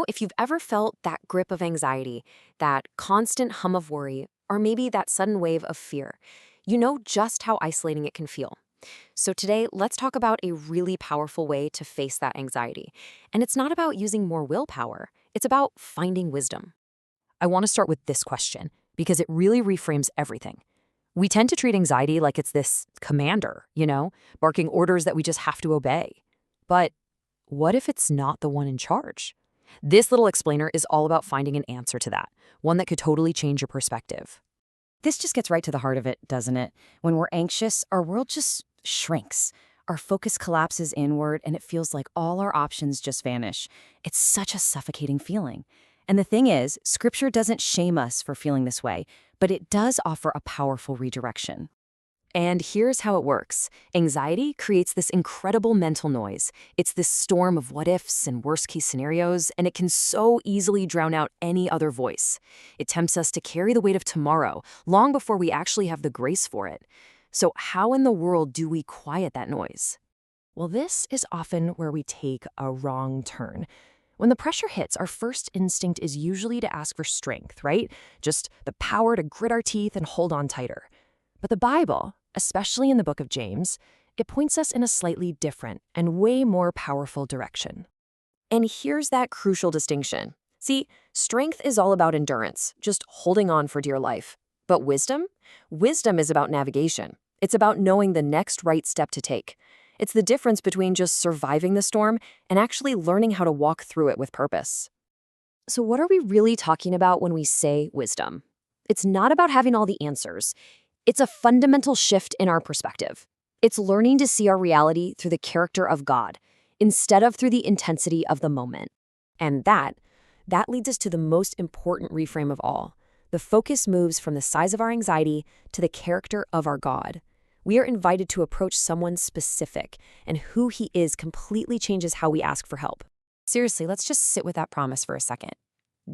If you've ever felt that grip of anxiety, that constant hum of worry, or maybe that sudden wave of fear, you know just how isolating it can feel. So today, let's talk about a really powerful way to face that anxiety. And it's not about using more willpower, it's about finding wisdom. I want to start with this question because it really reframes everything. We tend to treat anxiety like it's this commander, barking orders that we just have to obey. But what if it's not the one in charge? This little explainer is all about finding an answer to that, one that could totally change your perspective. This just gets right to the heart of it, doesn't it? When we're anxious, our world just shrinks. Our focus collapses inward, and it feels like all our options just vanish. It's such a suffocating feeling. And the thing is, Scripture doesn't shame us for feeling this way, but it does offer a powerful redirection. And here's how it works. Anxiety creates this incredible mental noise. It's this storm of what ifs and worst case scenarios, and it can so easily drown out any other voice. It tempts us to carry the weight of tomorrow, long before we actually have the grace for it. So how in the world do we quiet that noise? Well, this is often where we take a wrong turn. When the pressure hits, our first instinct is usually to ask for strength, right? Just the power to grit our teeth and hold on tighter. But the Bible, especially in the book of James, it points us in a slightly different and way more powerful direction. And here's that crucial distinction. See, strength is all about endurance, just holding on for dear life. But wisdom? Wisdom is about navigation. It's about knowing the next right step to take. It's the difference between just surviving the storm and actually learning how to walk through it with purpose. So what are we really talking about when we say wisdom? It's not about having all the answers. It's a fundamental shift in our perspective. It's learning to see our reality through the character of God, instead of through the intensity of the moment. And that leads us to the most important reframe of all. The focus moves from the size of our anxiety to the character of our God. We are invited to approach someone specific, and who he is completely changes how we ask for help. Seriously, let's just sit with that promise for a second.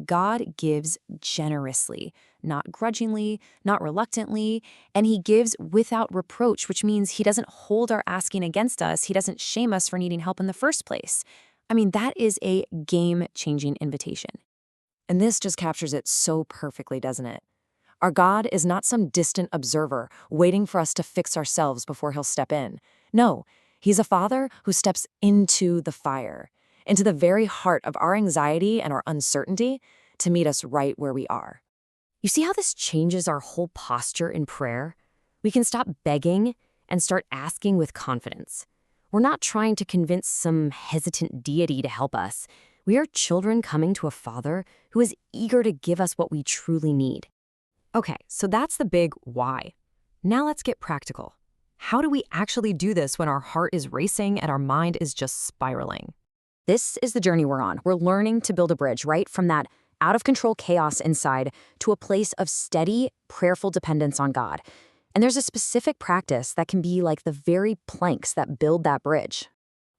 God gives generously, not grudgingly, not reluctantly, and he gives without reproach, which means he doesn't hold our asking against us. He doesn't shame us for needing help in the first place. That is a game-changing invitation. And this just captures it so perfectly, doesn't it? Our God is not some distant observer waiting for us to fix ourselves before he'll step in. No, he's a father who steps into the fire, into the very heart of our anxiety and our uncertainty to meet us right where we are. You see how this changes our whole posture in prayer? We can stop begging and start asking with confidence. We're not trying to convince some hesitant deity to help us. We are children coming to a father who is eager to give us what we truly need. Okay, so that's the big why. Now let's get practical. How do we actually do this when our heart is racing and our mind is just spiraling? This is the journey we're on. We're learning to build a bridge, right, from that out-of-control chaos inside to a place of steady, prayerful dependence on God. And there's a specific practice that can be like the very planks that build that bridge.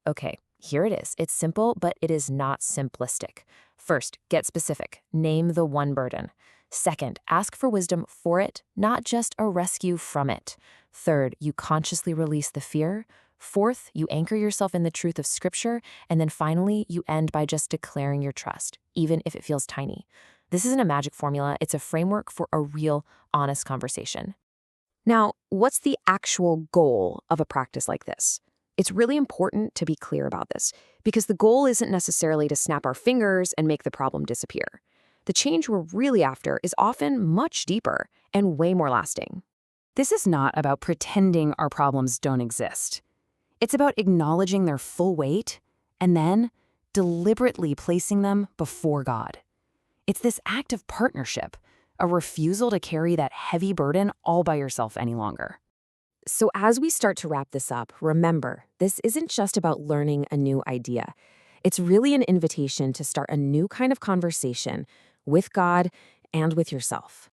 Okay, here it is. It's simple, but it is not simplistic. First, get specific. Name the one burden. Second, ask for wisdom for it, not just a rescue from it. Third, you consciously release the fear. Fourth, you anchor yourself in the truth of Scripture. And then finally, you end by just declaring your trust, even if it feels tiny. This isn't a magic formula. It's a framework for a real, honest conversation. Now, what's the actual goal of a practice like this? It's really important to be clear about this, because the goal isn't necessarily to snap our fingers and make the problem disappear. The change we're really after is often much deeper and way more lasting. This is not about pretending our problems don't exist. It's about acknowledging their full weight and then deliberately placing them before God. It's this act of partnership, a refusal to carry that heavy burden all by yourself any longer. So as we start to wrap this up, remember, this isn't just about learning a new idea. It's really an invitation to start a new kind of conversation with God and with yourself.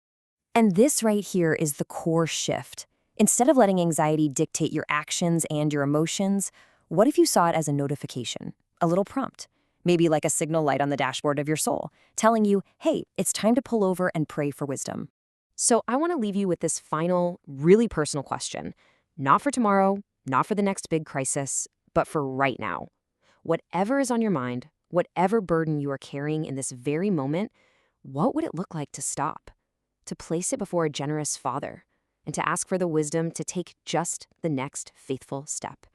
And this right here is the core shift. Instead of letting anxiety dictate your actions and your emotions, what if you saw it as a notification, a little prompt, maybe like a signal light on the dashboard of your soul, telling you, hey, it's time to pull over and pray for wisdom. So I want to leave you with this final, really personal question. Not for tomorrow, not for the next big crisis, but for right now. Whatever is on your mind, Whatever burden you are carrying in this very moment, what would it look like to stop, to place it before a generous Father, and to ask for the wisdom to take just the next faithful step?